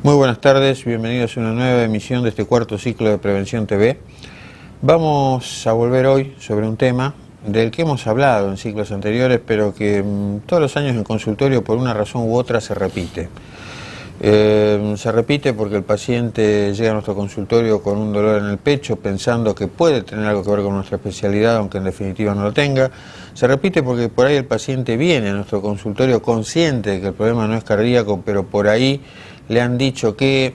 Muy buenas tardes, bienvenidos a una nueva emisión de este cuarto ciclo de Prevención TV. Vamos a volver hoy sobre un tema del que hemos hablado en ciclos anteriores, pero que todos los años en consultorio por una razón u otra se repite. Se repite porque el paciente llega a nuestro consultorio con un dolor en el pecho pensando que puede tener algo que ver con nuestra especialidad, aunque en definitiva no lo tenga. Se repite porque por ahí el paciente viene a nuestro consultorio consciente de que el problema no es cardíaco, pero por ahí le han dicho que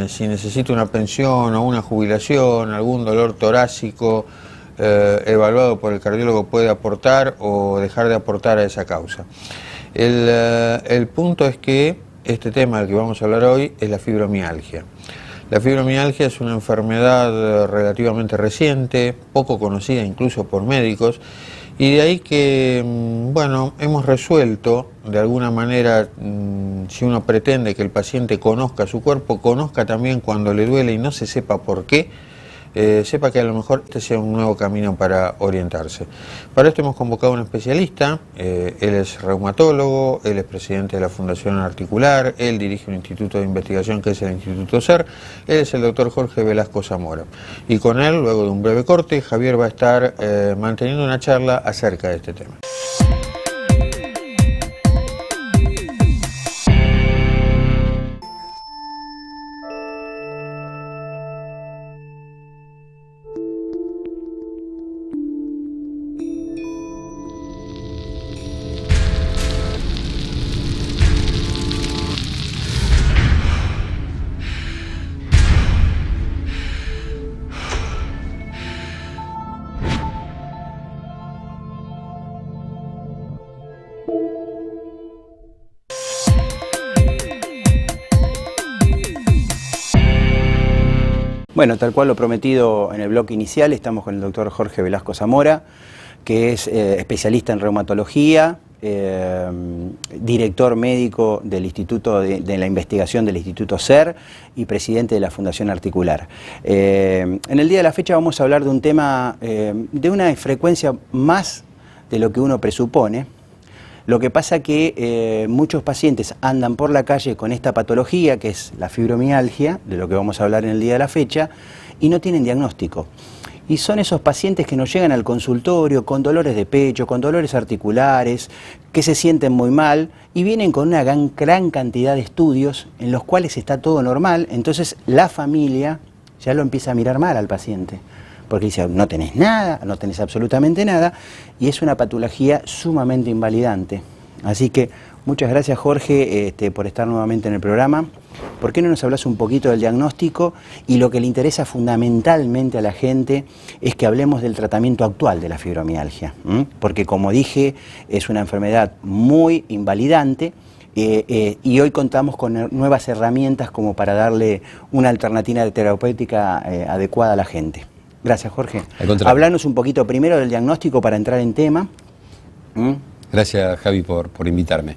si necesita una pensión o una jubilación, algún dolor torácico evaluado por el cardiólogo puede aportar o dejar de aportar a esa causa. El punto es que este tema del que vamos a hablar hoy es la fibromialgia. La fibromialgia es una enfermedad relativamente reciente, poco conocida incluso por médicos, y de ahí que, bueno, hemos resuelto, de alguna manera, si uno pretende que el paciente conozca su cuerpo, conozca también cuando le duele y no se sepa por qué, sepa que a lo mejor este sea un nuevo camino para orientarse. Para esto hemos convocado a un especialista, él es reumatólogo, él es presidente de la Fundación Articular, él dirige un instituto de investigación que es el Instituto SER, él es el doctor Jorge Velasco Zamora. Y con él, luego de un breve corte, Javier va a estar manteniendo una charla acerca de este tema. Bueno, tal cual lo prometido en el bloque inicial, estamos con el doctor Jorge Velasco Zamora, que es especialista en reumatología, director médico del Instituto de la Investigación del Instituto SER y presidente de la Fundación Articular. En el día de la fecha vamos a hablar de un tema de una frecuencia más de lo que uno presupone. Lo que pasa que muchos pacientes andan por la calle con esta patología, que es la fibromialgia, de lo que vamos a hablar en el día de la fecha, y no tienen diagnóstico. Y son esos pacientes que nos llegan al consultorio con dolores de pecho, con dolores articulares, que se sienten muy mal y vienen con una gran cantidad de estudios en los cuales está todo normal. Entonces la familia ya lo empieza a mirar mal al paciente, porque dice, no tenés nada, no tenés absolutamente nada, y es una patología sumamente invalidante. Así que Muchas gracias, Jorge, por estar nuevamente en el programa. ¿Por qué no nos hablas un poquito del diagnóstico? Y lo que le interesa fundamentalmente a la gente es que hablemos del tratamiento actual de la fibromialgia, porque, como dije, es una enfermedad muy invalidante y hoy contamos con nuevas herramientas como para darle una alternativa terapéutica adecuada a la gente. Gracias, Jorge. Hablanos un poquito primero del diagnóstico para entrar en tema. Gracias, Javi, por invitarme.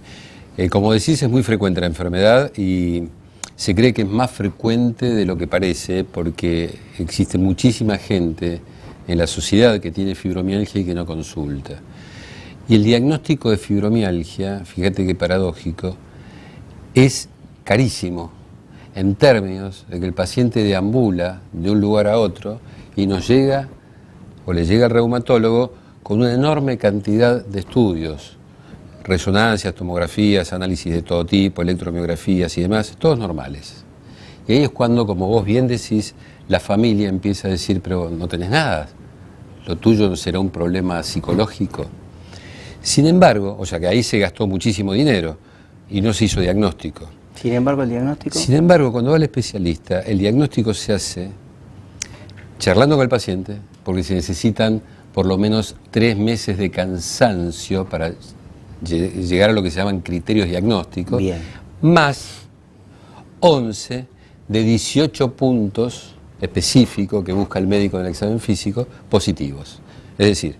Como decís, es muy frecuente la enfermedad y se cree que es más frecuente de lo que parece porque existe muchísima gente en la sociedad que tiene fibromialgia y que no consulta. Y el diagnóstico de fibromialgia, fíjate qué paradójico, es carísimo en términos de que el paciente deambula de un lugar a otro y nos llega, o le llega al reumatólogo, con una enorme cantidad de estudios, resonancias, tomografías, análisis de todo tipo, electromiografías y demás, todos normales. Y ahí es cuando, como vos bien decís, la familia empieza a decir, pero no tenés nada, lo tuyo será un problema psicológico. Sin embargo, o sea que ahí se gastó muchísimo dinero y no se hizo diagnóstico. Sin embargo, ¿el diagnóstico? Sin embargo, cuando va al especialista, el diagnóstico se hace charlando con el paciente, porque se necesitan por lo menos 3 meses de cansancio para llegar a lo que se llaman criterios diagnósticos, Bien. Más 11 de 18 puntos específicos que busca el médico en el examen físico positivos. Es decir,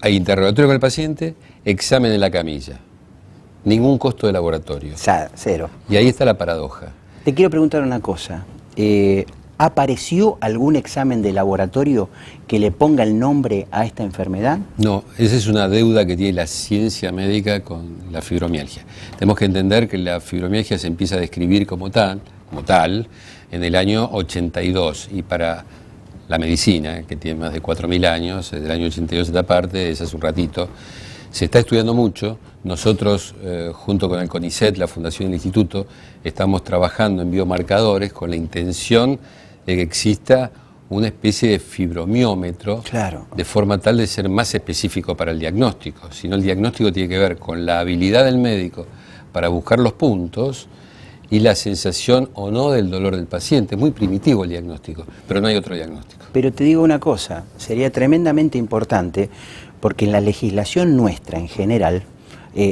hay interrogatorio con el paciente, examen en la camilla, ningún costo de laboratorio. Cero. Y ahí está la paradoja. Te quiero preguntar una cosa. ¿Apareció algún examen de laboratorio que le ponga el nombre a esta enfermedad? No, esa es una deuda que tiene la ciencia médica con la fibromialgia. Tenemos que entender que la fibromialgia se empieza a describir como tal en el año 82, y para la medicina, que tiene más de 4.000 años, desde el año 82 esta parte, es hace un ratito, se está estudiando mucho. Nosotros, junto con el CONICET, la Fundación y el Instituto, estamos trabajando en biomarcadores con la intención de que exista una especie de fibromiómetro, claro, de forma tal de ser más específico para el diagnóstico. Si no, el diagnóstico tiene que ver con la habilidad del médico para buscar los puntos y la sensación o no del dolor del paciente. Es muy primitivo el diagnóstico, pero no hay otro diagnóstico. Pero te digo una cosa, sería tremendamente importante, porque en la legislación nuestra en general,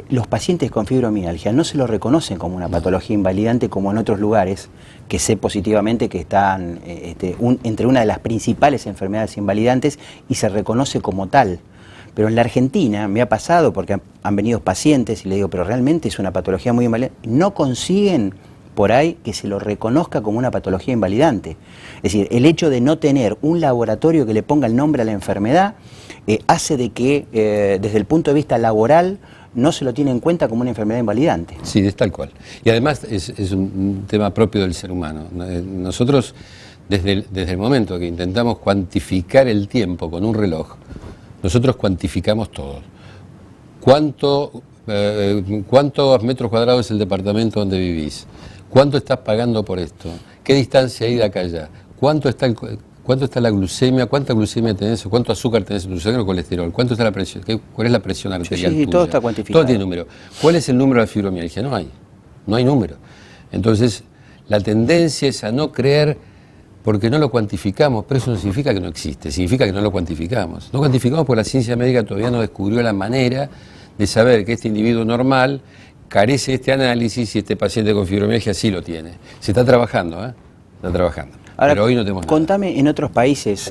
los pacientes con fibromialgia no se lo reconocen como una patología invalidante como en otros lugares, que sé positivamente que están entre una de las principales enfermedades invalidantes y se reconoce como tal. Pero en la Argentina me ha pasado, porque han venido pacientes y le digo, pero realmente es una patología muy invalidante, no consiguen por ahí que se lo reconozca como una patología invalidante. Es decir, el hecho de no tener un laboratorio que le ponga el nombre a la enfermedad hace de que desde el punto de vista laboral no se lo tiene en cuenta como una enfermedad invalidante. Sí, es tal cual. Y además es un tema propio del ser humano. Nosotros, desde el momento que intentamos cuantificar el tiempo con un reloj, nosotros cuantificamos todo. ¿Cuántos metros cuadrados es el departamento donde vivís? ¿Cuánto estás pagando por esto? ¿Qué distancia hay de acá allá? ¿Cuánto está la glucemia? ¿Cuánta glucemia tenés? ¿Cuánto azúcar tenés en tu sangre o colesterol? ¿Cuánto está la presión? ¿Cuál es la presión arterial tuya? Todo está cuantificado. Todo tiene número. ¿Cuál es el número de la fibromialgia? No hay número. Entonces, la tendencia es a no creer porque no lo cuantificamos, pero eso no significa que no existe, significa que no lo cuantificamos. No cuantificamos porque la ciencia médica todavía no descubrió la manera de saber que este individuo normal carece de este análisis y este paciente con fibromialgia sí lo tiene. Se está trabajando, Está trabajando. Ahora, pero hoy no tenemos nada. Contame en otros países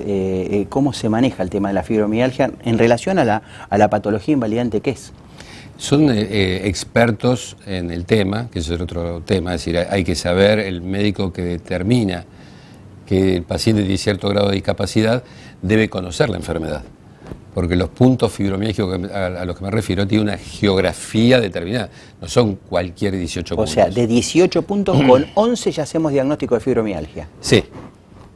cómo se maneja el tema de la fibromialgia en relación a la patología invalidante que es. Son expertos en el tema, que eso es otro tema, es decir, hay que saber, el médico que determina que el paciente tiene cierto grado de discapacidad debe conocer la enfermedad, porque los puntos fibromialgicos a los que me refiero tienen una geografía determinada, no son cualquier 18 puntos. O sea, de 18 puntos con 11 ya hacemos diagnóstico de fibromialgia. Sí,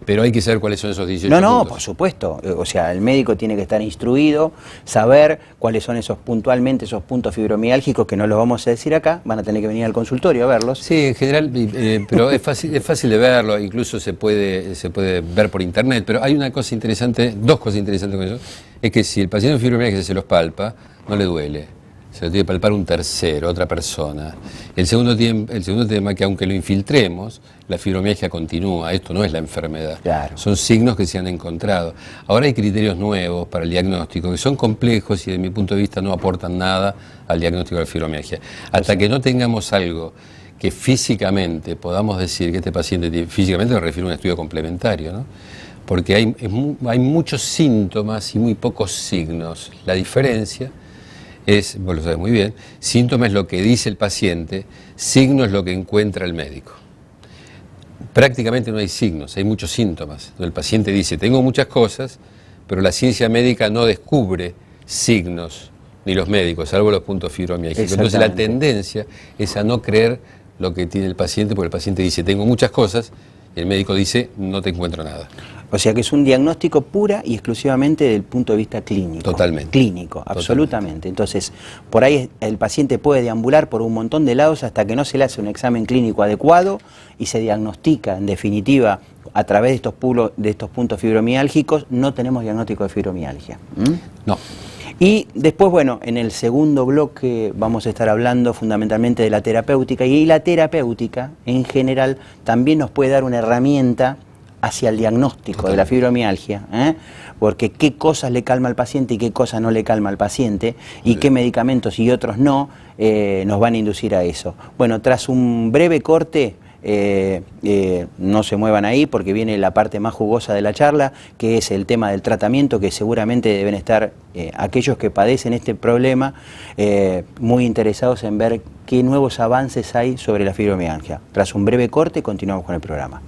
pero hay que saber cuáles son esos 18 No, puntos. por supuesto. O sea, el médico tiene que estar instruido, saber cuáles son puntualmente esos puntos fibromiálgicos, que no los vamos a decir acá, van a tener que venir al consultorio a verlos. Sí, en general, pero es fácil de verlo, incluso se puede ver por internet, pero hay una cosa interesante, dos cosas interesantes con eso, es que si el paciente con fibromialgia se los palpa, no le duele. se lo tiene que palpar un tercero, otra persona. El segundo tema es que aunque lo infiltremos, la fibromialgia continúa, esto no es la enfermedad, Claro. son signos que se han encontrado. Ahora hay criterios nuevos para el diagnóstico que son complejos y desde mi punto de vista no aportan nada al diagnóstico de la fibromialgia. Hasta que no tengamos algo que físicamente podamos decir que este paciente tiene, físicamente me refiero a un estudio complementario, ¿no? Porque hay muchos síntomas y muy pocos signos. La diferencia es, vos lo sabes muy bien, síntoma es lo que dice el paciente, signo es lo que encuentra el médico. Prácticamente no hay signos, hay muchos síntomas. El paciente dice, tengo muchas cosas, pero la ciencia médica no descubre signos, ni los médicos, salvo los puntos fibromialgicos. Entonces la tendencia es a no creer lo que tiene el paciente, porque el paciente dice, tengo muchas cosas, y el médico dice, no te encuentro nada. O sea que es un diagnóstico pura y exclusivamente desde el punto de vista clínico. Totalmente. Clínico, absolutamente. Entonces, por ahí el paciente puede deambular por un montón de lados hasta que no se le hace un examen clínico adecuado y se diagnostica, en definitiva, a través de estos puntos fibromiálgicos, no tenemos diagnóstico de fibromialgia. No. Y después, bueno, en el segundo bloque vamos a estar hablando fundamentalmente de la terapéutica, y la terapéutica, en general, también nos puede dar una herramienta hacia el diagnóstico de la fibromialgia, porque qué cosas le calma al paciente y qué cosas no le calma al paciente, y qué medicamentos y otros no nos van a inducir a eso. Bueno, tras un breve corte, no se muevan ahí porque viene la parte más jugosa de la charla, que es el tema del tratamiento, que seguramente deben estar aquellos que padecen este problema muy interesados en ver qué nuevos avances hay sobre la fibromialgia. Tras un breve corte continuamos con el programa.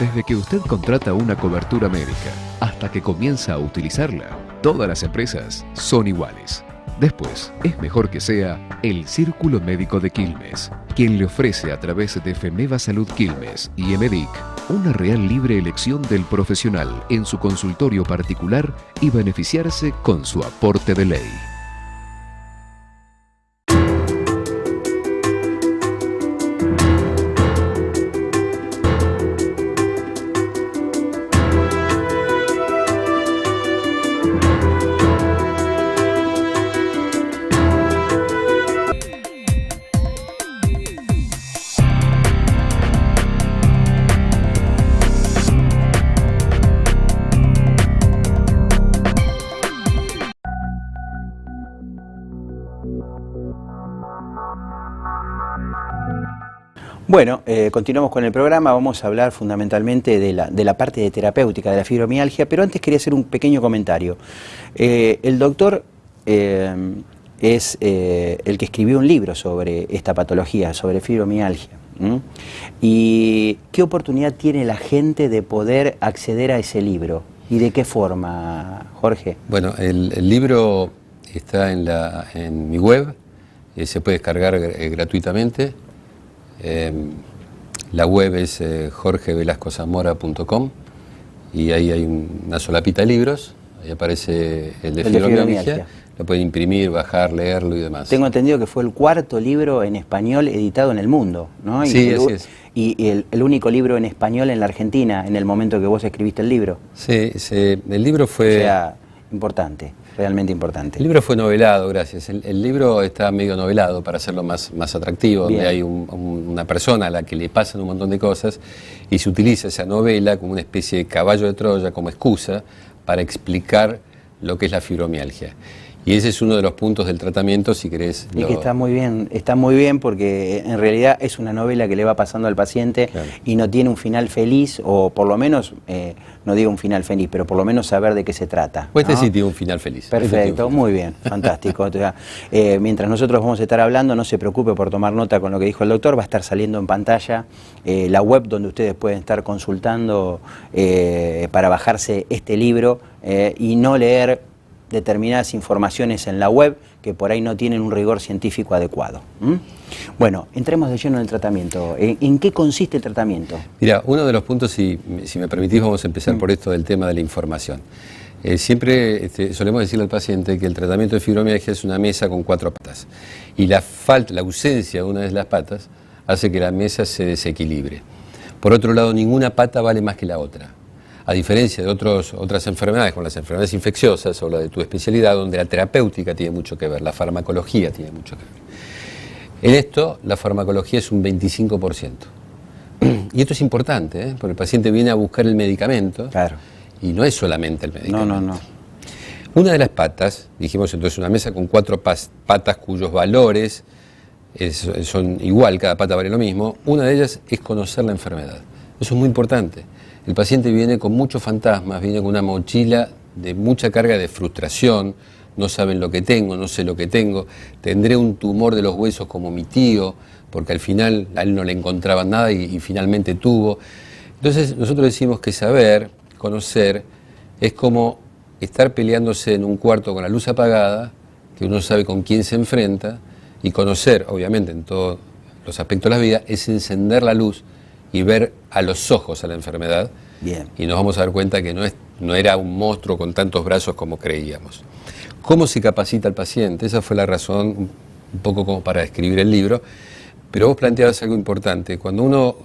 Desde que usted contrata una cobertura médica hasta que comienza a utilizarla, todas las empresas son iguales. Después, es mejor que sea el Círculo Médico de Quilmes, quien le ofrece a través de FEMEVA Salud Quilmes y EMEDIC una real libre elección del profesional en su consultorio particular y beneficiarse con su aporte de ley. Bueno, continuamos con el programa, vamos a hablar fundamentalmente de la parte de terapéutica de la fibromialgia, pero antes quería hacer un pequeño comentario. El doctor es el que escribió un libro sobre esta patología, sobre fibromialgia. ¿Y qué oportunidad tiene la gente de poder acceder a ese libro? ¿Y de qué forma, Jorge? Bueno, el libro está en mi web, se puede descargar gratuitamente. La web es jorgevelascozamora.com y ahí hay una solapita de libros, ahí aparece el de fibromialgia, lo pueden imprimir, bajar, leerlo y demás. Tengo entendido que fue el cuarto libro en español editado en el mundo, ¿no? Sí, así es. Y el único libro en español en la Argentina en el momento que vos escribiste el libro. Sí, el libro fue... O sea, importante. Realmente importante. El libro fue novelado, gracias. El libro está medio novelado para hacerlo más atractivo, Bien. donde hay una persona a la que le pasan un montón de cosas y se utiliza esa novela como una especie de caballo de Troya, como excusa para explicar lo que es la fibromialgia. Y ese es uno de los puntos del tratamiento, si querés. Y que está muy bien porque en realidad es una novela que le va pasando al paciente, claro, y no tiene un final feliz, o por lo menos, no digo un final feliz, pero por lo menos saber de qué se trata. Pues ¿no? sí tiene un final feliz. Perfecto, muy bien, fantástico. O sea, mientras nosotros vamos a estar hablando, no se preocupe por tomar nota con lo que dijo el doctor, va a estar saliendo en pantalla la web donde ustedes pueden estar consultando para bajarse este libro y no leer determinadas informaciones en la web que por ahí no tienen un rigor científico adecuado. Bueno, entremos de lleno en el tratamiento. ¿En qué consiste el tratamiento? Mira, uno de los puntos, si me permitís, vamos a empezar por esto del tema de la información. Siempre solemos decirle al paciente que el tratamiento de fibromialgia es una mesa con 4 patas y la ausencia de una de las patas hace que la mesa se desequilibre. Por otro lado, ninguna pata vale más que la otra. A diferencia de otras enfermedades, como las enfermedades infecciosas o la de tu especialidad, donde la terapéutica tiene mucho que ver, la farmacología tiene mucho que ver. En esto, la farmacología es un 25%. Y esto es importante, porque el paciente viene a buscar el medicamento, claro, y no es solamente el medicamento. No. Una de las patas, dijimos entonces una mesa con 4 patas cuyos valores son igual, cada pata vale lo mismo. Una de ellas es conocer la enfermedad. Eso es muy importante. El paciente viene con muchos fantasmas, viene con una mochila de mucha carga de frustración, no saben lo que tengo, no sé lo que tengo, tendré un tumor de los huesos como mi tío, porque al final a él no le encontraban nada y finalmente tuvo. Entonces nosotros decimos que saber, conocer, es como estar peleándose en un cuarto con la luz apagada, que uno sabe con quién se enfrenta, y conocer, obviamente en todos los aspectos de la vida, es encender la luz y ver a los ojos a la enfermedad. Bien. Y nos vamos a dar cuenta que no era un monstruo con tantos brazos como creíamos. ¿Cómo se capacita al paciente? Esa fue la razón, un poco como para escribir el libro, pero vos planteabas algo importante. Cuando uno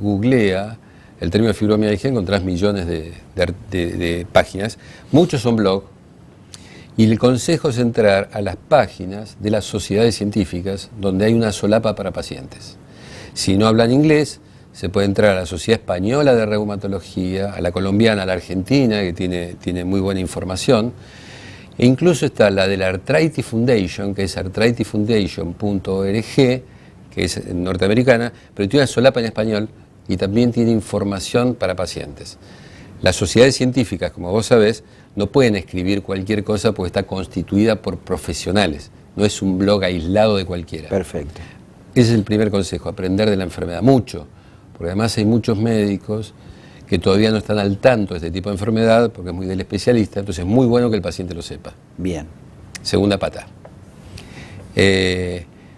googlea el término fibromialgia, encontrás millones de páginas, muchos son blogs, y el consejo es entrar a las páginas de las sociedades científicas donde hay una solapa para pacientes. Si no hablan inglés, se puede entrar a la Sociedad Española de Reumatología, a la colombiana, a la argentina, que tiene muy buena información, e incluso está la de la Arthritis Foundation, que es arthritisfoundation.org, que es norteamericana, pero tiene una solapa en español y también tiene información para pacientes. Las sociedades científicas, como vos sabés, no pueden escribir cualquier cosa porque está constituida por profesionales, no es un blog aislado de cualquiera. Perfecto. Ese es el primer consejo, aprender de la enfermedad, mucho. Porque además hay muchos médicos que todavía no están al tanto de este tipo de enfermedad, porque es muy del especialista, entonces es muy bueno que el paciente lo sepa. Bien. Segunda pata.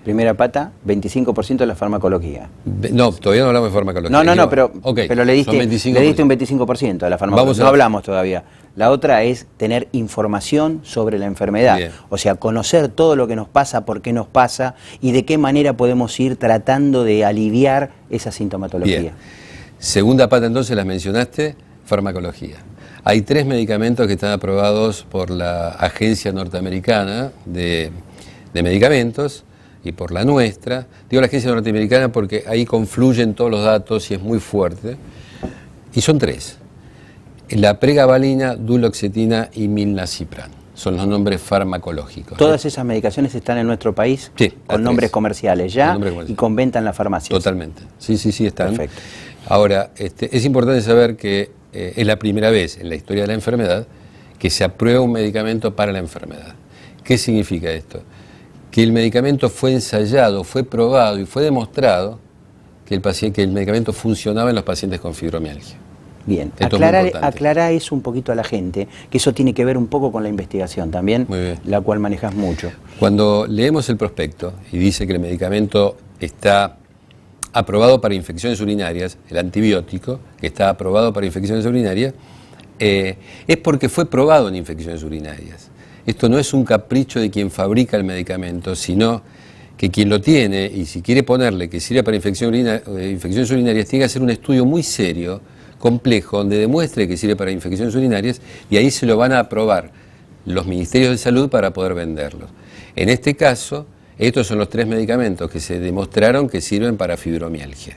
Primera pata, 25% de la farmacología. No, todavía no hablamos de farmacología. No, pero le diste un 25% de la farmacología. No hablamos todavía. La otra es tener información sobre la enfermedad. Bien. O sea, conocer todo lo que nos pasa, por qué nos pasa y de qué manera podemos ir tratando de aliviar esa sintomatología. Bien. Segunda pata, entonces, las mencionaste, farmacología. Hay 3 medicamentos que están aprobados por la Agencia Norteamericana de Medicamentos y por la nuestra. Digo la Agencia Norteamericana porque ahí confluyen todos los datos y es muy fuerte. Y son 3. La pregabalina, duloxetina y milnacipran. Son los nombres farmacológicos. ¿Todas esas medicaciones están en nuestro país? Sí. Con nombres comerciales ya y con venta en las farmacias. Totalmente. Sí, están. Perfecto. Ahora, es importante saber que es la primera vez en la historia de la enfermedad que se aprueba un medicamento para la enfermedad. ¿Qué significa esto? Que el medicamento fue ensayado, fue probado y fue demostrado que el medicamento funcionaba en los pacientes con fibromialgia. Bien, aclará eso un poquito a la gente, que eso tiene que ver un poco con la investigación también, la cual manejas mucho. Cuando leemos el prospecto y dice que el medicamento está aprobado para infecciones urinarias, el antibiótico, que está aprobado para infecciones urinarias, es porque fue probado en infecciones urinarias. Esto no es un capricho de quien fabrica el medicamento, sino que quien lo tiene, y si quiere ponerle que sirve para infecciones urinarias, tiene que hacer un estudio muy serio, complejo, donde demuestre que sirve para infecciones urinarias, y ahí se lo van a aprobar los ministerios de salud para poder venderlos. En este caso, estos son los 3 medicamentos que se demostraron que sirven para fibromialgia.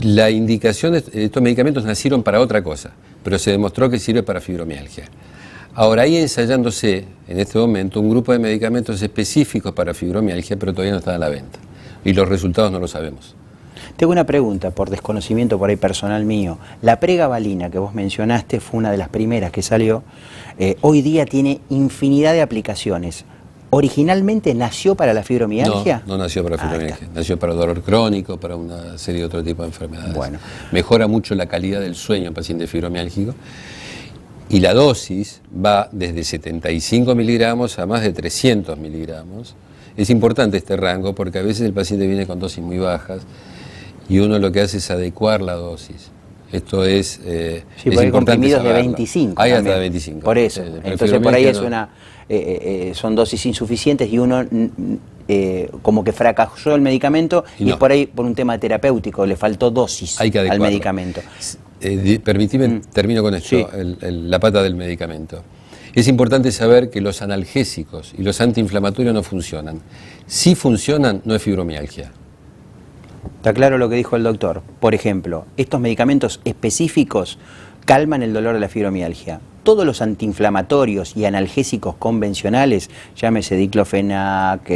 La indicación de estos medicamentos nacieron para otra cosa, pero se demostró que sirve para fibromialgia. Ahora, ahí ensayándose en este momento un grupo de medicamentos específicos para fibromialgia, pero todavía no están a la venta. Y los resultados no los sabemos. Tengo una pregunta, por desconocimiento por ahí personal mío. La pregabalina que vos mencionaste fue una de las primeras que salió. Hoy día tiene infinidad de aplicaciones. ¿Originalmente nació para la fibromialgia? No, no nació para fibromialgia. Nació para dolor crónico, para una serie de otro tipo de enfermedades. Bueno. Mejora mucho la calidad del sueño en pacientes fibromiálgicos. Y la dosis va desde 75 miligramos a más de 300 miligramos. Es importante este rango porque a veces el paciente viene con dosis muy bajas y uno lo que hace es adecuar la dosis. Esto es, sí, es porque hay comprimidos saberlo. de 25. Hay también. hasta de 25. Por eso. Entonces por ahí es son dosis insuficientes y uno como que fracasó el medicamento y es por ahí por un tema terapéutico, le faltó dosis al medicamento. Permitime, termino con esto, Sí. La pata del medicamento. Es importante saber que los analgésicos y los antiinflamatorios no funcionan. Si funcionan, no es fibromialgia. Está claro lo que dijo el doctor. Por ejemplo, estos medicamentos específicos calman el dolor de la fibromialgia. Todos los antiinflamatorios y analgésicos convencionales, llámese diclofenac,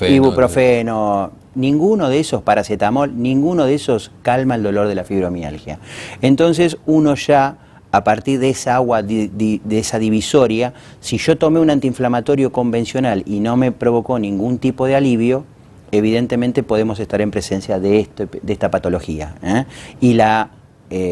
ibuprofeno, ninguno de esos, paracetamol, ninguno de esos calma el dolor de la fibromialgia. Entonces uno ya, a partir de esa agua, de esa divisoria, si yo tomé un antiinflamatorio convencional y no me provocó ningún tipo de alivio, evidentemente podemos estar en presencia de esta patología. Y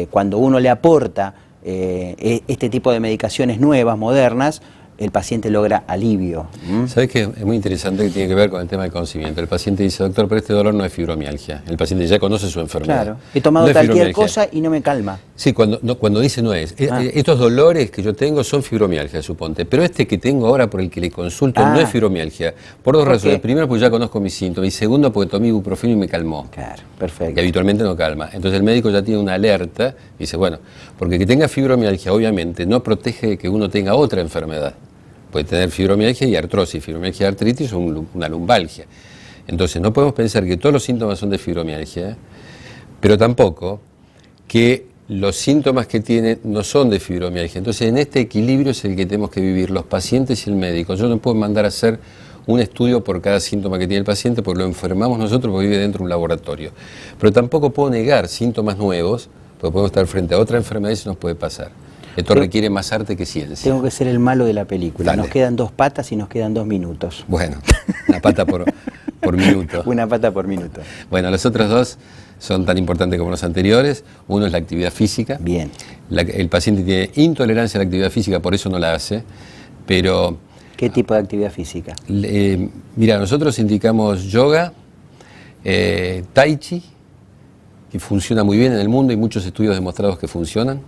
cuando uno le aporta este tipo de medicaciones nuevas, modernas, el paciente logra alivio. ¿Sabes qué? Es muy interesante que tiene que ver con el tema del conocimiento. El paciente dice, doctor, pero este dolor no es fibromialgia. El paciente ya conoce su enfermedad. Claro, he tomado no cualquier cosa y no me calma. Sí, cuando dice no es. Estos dolores que yo tengo son fibromialgia, suponte. Pero este que tengo ahora por el que le consulto no es fibromialgia. Por dos razones. Primero, porque ya conozco mis síntomas. Y segundo, porque tomé ibuprofeno y me calmó. Claro, perfecto. Que habitualmente no calma. Entonces el médico ya tiene una alerta y dice, bueno, porque que tenga fibromialgia obviamente no protege de que uno tenga otra enfermedad. Puede tener fibromialgia y artrosis, fibromialgia y artritis o una lumbalgia. Entonces no podemos pensar que todos los síntomas son de fibromialgia, pero tampoco que los síntomas que tiene no son de fibromialgia. Entonces en este equilibrio es el que tenemos que vivir los pacientes y el médico. Yo no puedo mandar a hacer un estudio por cada síntoma que tiene el paciente porque lo enfermamos nosotros porque vive dentro de un laboratorio. Pero tampoco puedo negar síntomas nuevos porque podemos estar frente a otra enfermedad y eso nos puede pasar. Esto requiere más arte que ciencia. Tengo que ser el malo de la película. Dale. Nos quedan 2 patas y nos quedan 2 minutos. Bueno, una pata por minuto. Una pata por minuto. Bueno, los otros dos son tan importantes como los anteriores. Uno es la actividad física. Bien. El paciente tiene intolerancia a la actividad física, por eso no la hace. Pero ¿Qué tipo de actividad física? Mira, nosotros indicamos yoga, tai chi, que funciona muy bien en el mundo, hay muchos estudios demostrados que funcionan.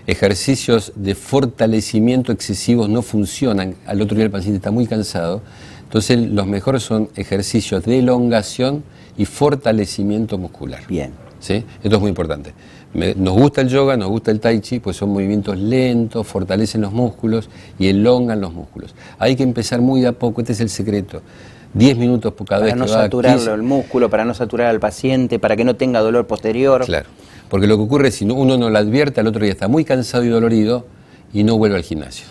Ejercicios de fortalecimiento excesivos no funcionan, al otro día el paciente está muy cansado, entonces los mejores son ejercicios de elongación y fortalecimiento muscular. Bien. ¿Sí? Esto es muy importante. Nos gusta el yoga, nos gusta el tai chi, pues son movimientos lentos, fortalecen los músculos y elongan los músculos. Hay que empezar muy de a poco, este es el secreto. 10 minutos por cada vez que va. Para no saturarlo el músculo, para no saturar al paciente, para que no tenga dolor posterior. Claro. Porque lo que ocurre es si uno no lo advierte, al otro día está muy cansado y dolorido y no vuelve al gimnasio.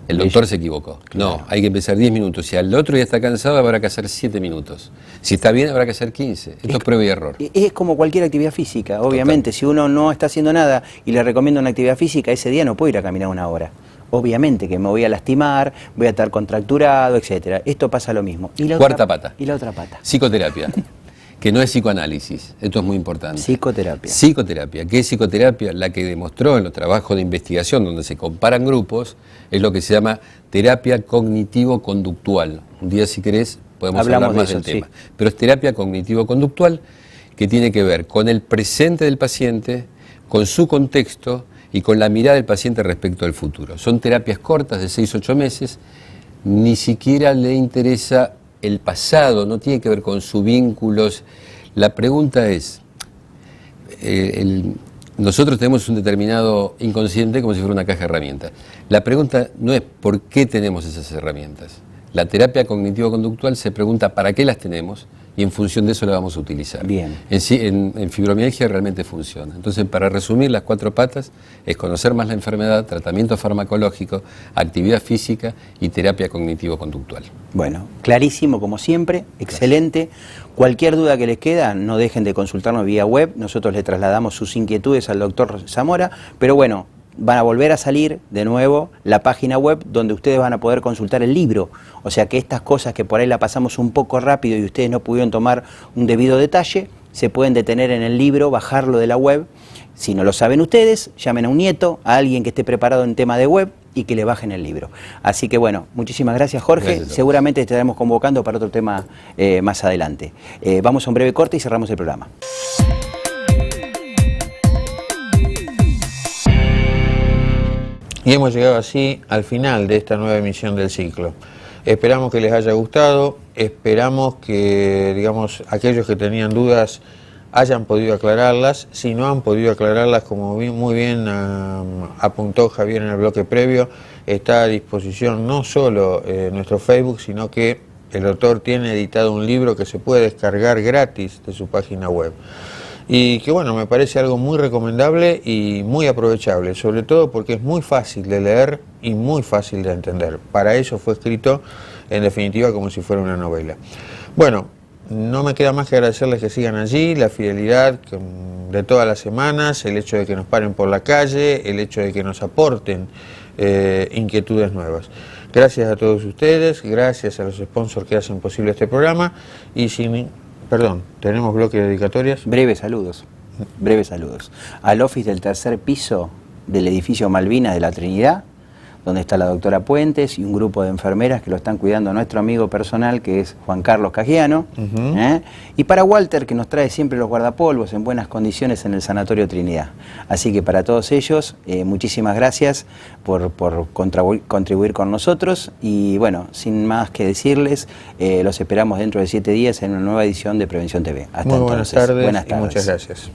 El doctor se equivocó. Claro. No, hay que empezar 10 minutos. Si al otro día está cansado, habrá que hacer 7 minutos. Si está bien, habrá que hacer 15. Esto es prueba y error. Es como cualquier actividad física, obviamente. Total. Si uno no está haciendo nada y le recomiendo una actividad física, ese día no puedo ir a caminar 1 hora. Obviamente que me voy a lastimar, voy a estar contracturado, etcétera. Esto pasa lo mismo. Y la Cuarta pata. Y la otra pata. Psicoterapia. Que no es psicoanálisis, esto es muy importante. Psicoterapia. Psicoterapia. ¿Qué es psicoterapia? La que demostró en los trabajos de investigación donde se comparan grupos, es lo que se llama terapia cognitivo-conductual. Un día, si querés, podemos hablar más del tema. Pero es terapia cognitivo-conductual que tiene que ver con el presente del paciente, con su contexto y con la mirada del paciente respecto al futuro. Son terapias cortas de 6 a 8 meses, ni siquiera le interesa el pasado, no tiene que ver con sus vínculos. La pregunta es, nosotros tenemos un determinado inconsciente como si fuera una caja de herramientas. La pregunta no es por qué tenemos esas herramientas. La terapia cognitivo-conductual se pregunta para qué las tenemos y en función de eso la vamos a utilizar. Bien. En fibromialgia realmente funciona. Entonces, para resumir, las 4 patas es conocer más la enfermedad, tratamiento farmacológico, actividad física y terapia cognitivo-conductual. Bueno, clarísimo como siempre, excelente. Cualquier duda que les queda, no dejen de consultarnos vía web. Nosotros le trasladamos sus inquietudes al doctor Zamora, pero bueno, van a volver a salir de nuevo la página web donde ustedes van a poder consultar el libro. O sea que estas cosas que por ahí la pasamos un poco rápido y ustedes no pudieron tomar un debido detalle, se pueden detener en el libro, bajarlo de la web. Si no lo saben ustedes, llamen a un nieto, a alguien que esté preparado en tema de web y que le bajen el libro. Así que bueno, muchísimas gracias, Jorge. Gracias. Seguramente te estaremos convocando para otro tema más adelante. Vamos a un breve corte y cerramos el programa. Y hemos llegado así al final de esta nueva emisión del ciclo. Esperamos que les haya gustado, esperamos que, digamos, aquellos que tenían dudas hayan podido aclararlas. Si no han podido aclararlas, como muy bien apuntó Javier en el bloque previo, está a disposición no solo nuestro Facebook, sino que el autor tiene editado un libro que se puede descargar gratis de su página web. Y que bueno, me parece algo muy recomendable y muy aprovechable, sobre todo porque es muy fácil de leer y muy fácil de entender. Para eso fue escrito, en definitiva, como si fuera una novela. Bueno, no me queda más que agradecerles que sigan allí, la fidelidad de todas las semanas, el hecho de que nos paren por la calle, el hecho de que nos aporten inquietudes nuevas. Gracias a todos ustedes, gracias a los sponsors que hacen posible este programa y Perdón, ¿tenemos bloque de dedicatorias? Breves saludos. Al office del 3er piso del edificio Malvinas de la Trinidad, donde está la doctora Puentes y un grupo de enfermeras que lo están cuidando a nuestro amigo personal, que es Juan Carlos Cagiano. Y para Walter, que nos trae siempre los guardapolvos en buenas condiciones en el Sanatorio Trinidad. Así que para todos ellos, muchísimas gracias por contribuir con nosotros. Y bueno, sin más que decirles, los esperamos dentro de 7 días en una nueva edición de Prevención TV. Hasta entonces. Buenas tardes y muchas gracias.